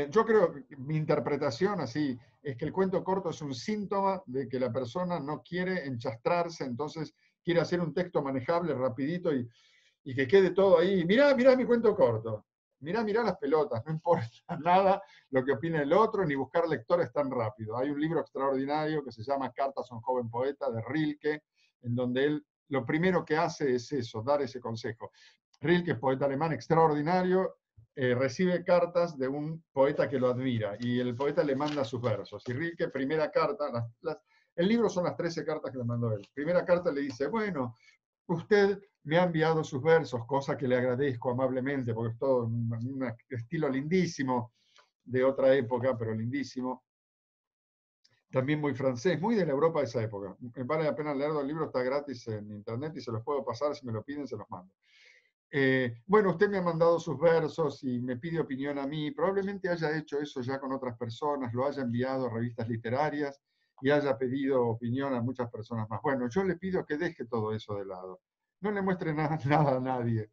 Yo creo que mi interpretación así es que el cuento corto es un síntoma de que la persona no quiere enchastrarse, entonces quiere hacer un texto manejable, rapidito y que quede todo ahí. Mirá, mirá mi cuento corto. Mirá, mirá las pelotas. No importa nada lo que opine el otro, ni buscar lectores tan rápido. Hay un libro extraordinario que se llama Cartas a un joven poeta de Rilke, en donde él lo primero que hace es eso, dar ese consejo. Rilke es poeta alemán extraordinario, recibe cartas de un poeta que lo admira y el poeta le manda sus versos. Y Rilke, primera carta, el libro son las 13 cartas que le mandó él. Primera carta le dice, bueno, usted me ha enviado sus versos, cosa que le agradezco amablemente, porque es todo un estilo lindísimo, de otra época, pero lindísimo. También muy francés, muy de la Europa de esa época. Vale la pena leerlo, el libro está gratis en internet y se los puedo pasar, si me lo piden se los mando. Bueno, usted me ha mandado sus versos y me pide opinión a mí. Probablemente haya hecho eso ya con otras personas, lo haya enviado a revistas literarias y haya pedido opinión a muchas personas más. Bueno, yo le pido que deje todo eso de lado. No le muestre nada a nadie.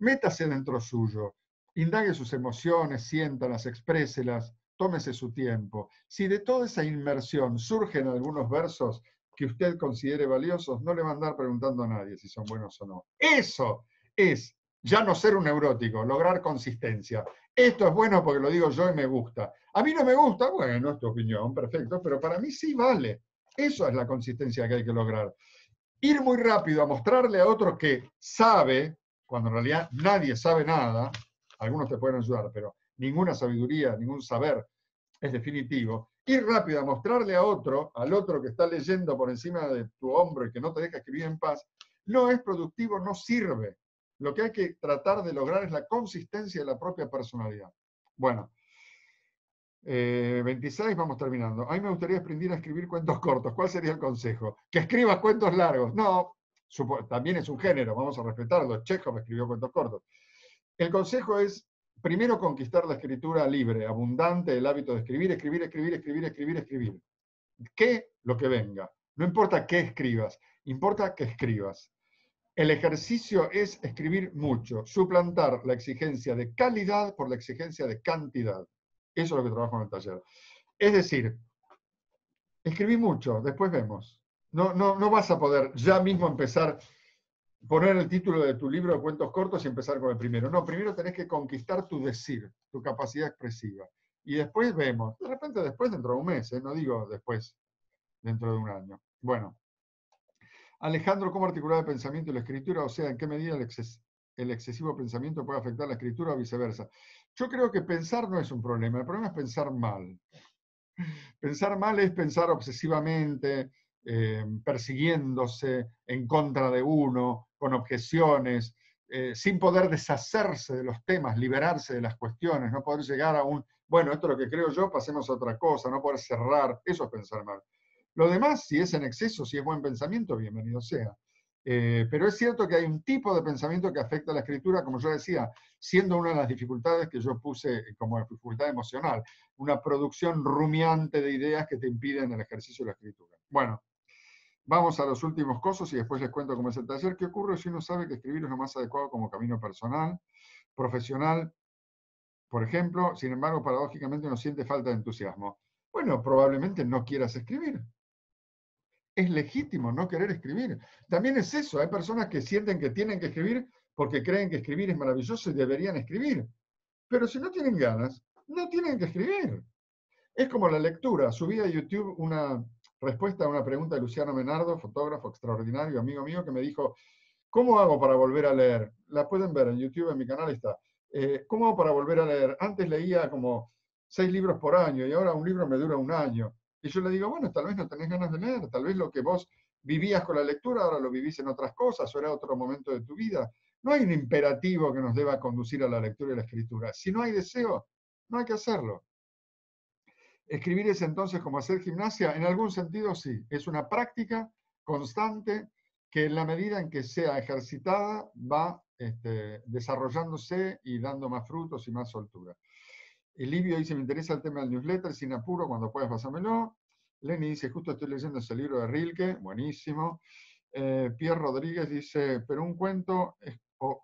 Métase dentro suyo. Indague sus emociones, siéntalas, expréselas, tómese su tiempo. Si de toda esa inmersión surgen algunos versos que usted considere valiosos, no le va a andar preguntando a nadie si son buenos o no. Eso es ya no ser un neurótico, lograr consistencia. Esto es bueno porque lo digo yo y me gusta. A mí no me gusta, bueno, es tu opinión, perfecto, pero para mí sí vale. Eso es la consistencia que hay que lograr. Ir muy rápido a mostrarle a otro que sabe, cuando en realidad nadie sabe nada, algunos te pueden ayudar, pero ninguna sabiduría, ningún saber es definitivo. Ir rápido a mostrarle a otro, al otro que está leyendo por encima de tu hombro y que no te deja escribir en paz, no es productivo, no sirve. Lo que hay que tratar de lograr es la consistencia de la propia personalidad. Bueno, 26, vamos terminando. A mí me gustaría aprender a escribir cuentos cortos. ¿Cuál sería el consejo? Que escribas cuentos largos. No, también es un género, vamos a respetarlo. Chekhov escribió cuentos cortos. El consejo es, primero, conquistar la escritura libre, abundante, el hábito de escribir, escribir, escribir, escribir, escribir, escribir. ¿Qué? Lo que venga. No importa qué escribas, importa que escribas. El ejercicio es escribir mucho, suplantar la exigencia de calidad por la exigencia de cantidad. Eso es lo que trabajo en el taller. Es decir, escribí mucho, después vemos. No vas a poder ya mismo empezar, poner el título de tu libro de cuentos cortos y empezar con el primero. No, primero tenés que conquistar tu decir, tu capacidad expresiva. Y después vemos. De repente después dentro de un mes, no digo después dentro de un año. Bueno. Alejandro, ¿cómo articular el pensamiento y la escritura? O sea, ¿en qué medida el excesivo pensamiento puede afectar la escritura o viceversa? Yo creo que pensar no es un problema, el problema es pensar mal. Pensar mal es pensar obsesivamente, persiguiéndose en contra de uno, con objeciones, sin poder deshacerse de los temas, liberarse de las cuestiones, no poder llegar a un, bueno, esto es lo que creo yo, pasemos a otra cosa, no poder cerrar, eso es pensar mal. Lo demás, si es en exceso, si es buen pensamiento, bienvenido sea. Pero es cierto que hay un tipo de pensamiento que afecta a la escritura, como yo decía, siendo una de las dificultades que yo puse como dificultad emocional, una producción rumiante de ideas que te impiden el ejercicio de la escritura. Bueno, vamos a los últimos cosas y después les cuento cómo es el taller. ¿Qué ocurre si uno sabe que escribir es lo más adecuado como camino personal, profesional, por ejemplo? Sin embargo, paradójicamente uno siente falta de entusiasmo. Bueno, probablemente no quieras escribir. Es legítimo no querer escribir. También es eso, hay personas que sienten que tienen que escribir porque creen que escribir es maravilloso y deberían escribir. Pero si no tienen ganas, no tienen que escribir. Es como la lectura. Subí a YouTube una respuesta a una pregunta de Luciano Menardo, fotógrafo extraordinario, amigo mío, que me dijo, ¿cómo hago para volver a leer? La pueden ver en YouTube, en mi canal está. ¿Cómo hago para volver a leer? Antes leía como 6 libros por año y ahora un libro me dura un año. Y yo le digo, bueno, tal vez no tenés ganas de leer, tal vez lo que vos vivías con la lectura ahora lo vivís en otras cosas o era otro momento de tu vida. No hay un imperativo que nos deba conducir a la lectura y la escritura. Si no hay deseo, no hay que hacerlo. Escribir es entonces como hacer gimnasia, en algún sentido sí, es una práctica constante que en la medida en que sea ejercitada va desarrollándose y dando más frutos y más soltura. El Livio dice, me interesa el tema del newsletter, sin apuro, cuando puedas pasármelo. Lenny dice, justo estoy leyendo ese libro de Rilke, buenísimo. Pierre Rodríguez dice, pero un cuento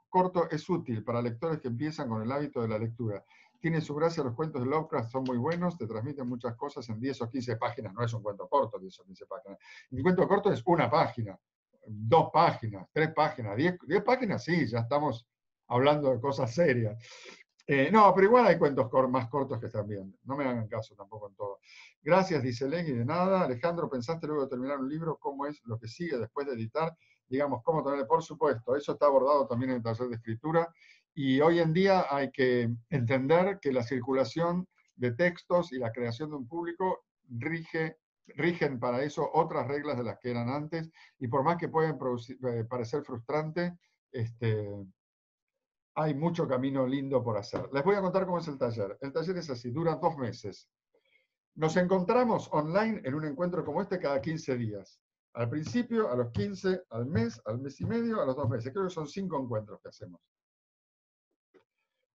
corto es útil para lectores que empiezan con el hábito de la lectura. Tiene su gracia, los cuentos de Lovecraft son muy buenos, te transmiten muchas cosas en 10 o 15 páginas, no es un cuento corto, 10 o 15 páginas. Un cuento corto es una página, 2 páginas, 3 páginas, 10 páginas, sí, ya estamos hablando de cosas serias. No, pero igual hay cuentos más cortos que están bien. No me hagan caso tampoco en todo. Gracias, dice Lenny, de nada. Alejandro, ¿pensaste luego de terminar un libro cómo es lo que sigue después de editar? Digamos, cómo tener, por supuesto, eso está abordado también en el taller de escritura. Y hoy en día hay que entender que la circulación de textos y la creación de un público rigen para eso otras reglas de las que eran antes. Y por más que pueden parecer frustrante, hay mucho camino lindo por hacer. Les voy a contar cómo es el taller. El taller es así, dura 2 meses. Nos encontramos online en un encuentro como este cada 15 días. Al principio, a los 15, al mes y medio, a los 2 meses. Creo que son 5 encuentros que hacemos.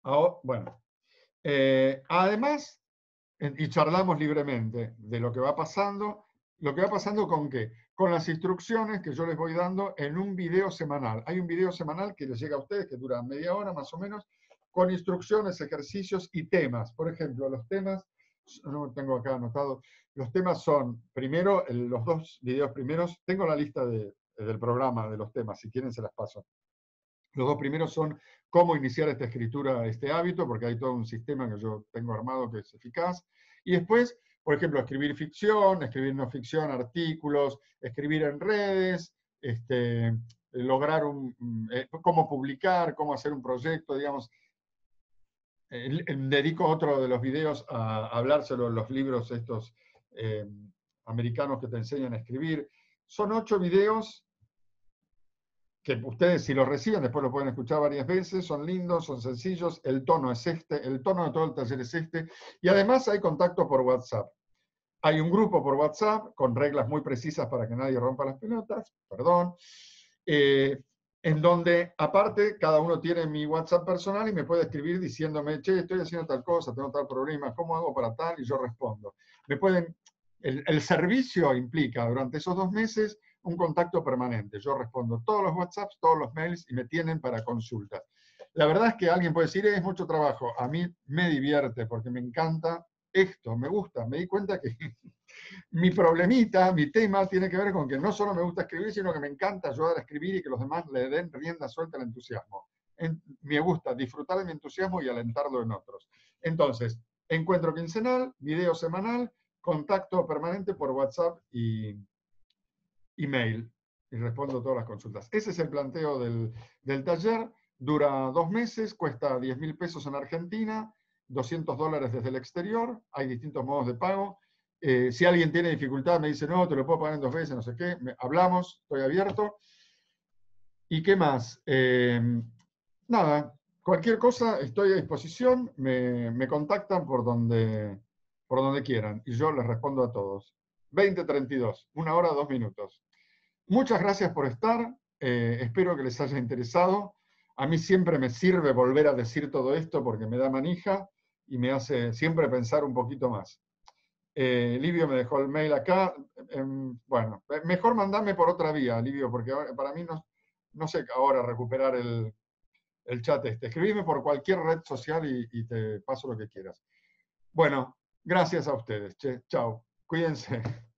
Ahora, bueno, además, y charlamos libremente de lo que va pasando. ¿Lo que va pasando con qué? Con las instrucciones que yo les voy dando en un video semanal. Hay un video semanal que les llega a ustedes, que dura media hora más o menos, con instrucciones, ejercicios y temas. Por ejemplo, los temas, no tengo acá anotado, los temas son, primero, los 2 videos primeros, tengo la lista del programa de los temas, si quieren se las paso. Los 2 primeros son cómo iniciar esta escritura, este hábito, porque hay todo un sistema que yo tengo armado que es eficaz. Y después, por ejemplo, escribir ficción, escribir no ficción, artículos, escribir en redes, lograr cómo publicar, cómo hacer un proyecto, digamos. Dedico otro de los videos a hablárselo en los libros estos americanos que te enseñan a escribir. Son 8 videos que ustedes si los reciben, después lo pueden escuchar varias veces, son lindos, son sencillos, el tono es este, el tono de todo el taller es este, y además hay contacto por WhatsApp. Hay un grupo por WhatsApp con reglas muy precisas para que nadie rompa las pelotas, perdón, en donde aparte cada uno tiene mi WhatsApp personal y me puede escribir diciéndome, che, estoy haciendo tal cosa, tengo tal problema, ¿cómo hago para tal? Y yo respondo. Me pueden, el servicio implica durante esos 2 meses un contacto permanente. Yo respondo todos los WhatsApps, todos los mails y me tienen para consultas. La verdad es que alguien puede decir, es mucho trabajo. A mí me divierte porque me encanta esto, me gusta. Me di cuenta que mi problemita, mi tema, tiene que ver con que no solo me gusta escribir, sino que me encanta ayudar a escribir y que los demás le den rienda suelta al entusiasmo. Me gusta disfrutar de mi entusiasmo y alentarlo en otros. Entonces, encuentro quincenal, video semanal, contacto permanente por WhatsApp y email. Y respondo todas las consultas. Ese es el planteo del taller. Dura 2 meses, cuesta 10.000 pesos en Argentina, $200 desde el exterior. Hay distintos modos de pago. Si alguien tiene dificultad, me dice, no, te lo puedo pagar en 2 veces, no sé qué. Hablamos, estoy abierto. ¿Y qué más? Nada, cualquier cosa, estoy a disposición. Me contactan por donde quieran y yo les respondo a todos. 20:32, 1 hora, 2 minutos. Muchas gracias por estar. Espero que les haya interesado. A mí siempre me sirve volver a decir todo esto porque me da manija y me hace siempre pensar un poquito más. Livio me dejó el mail acá. Bueno, mejor mandame por otra vía, Livio, porque ahora, para mí no sé ahora recuperar el chat este. Escribime por cualquier red social y te paso lo que quieras. Bueno, gracias a ustedes. Chao. Cuídense.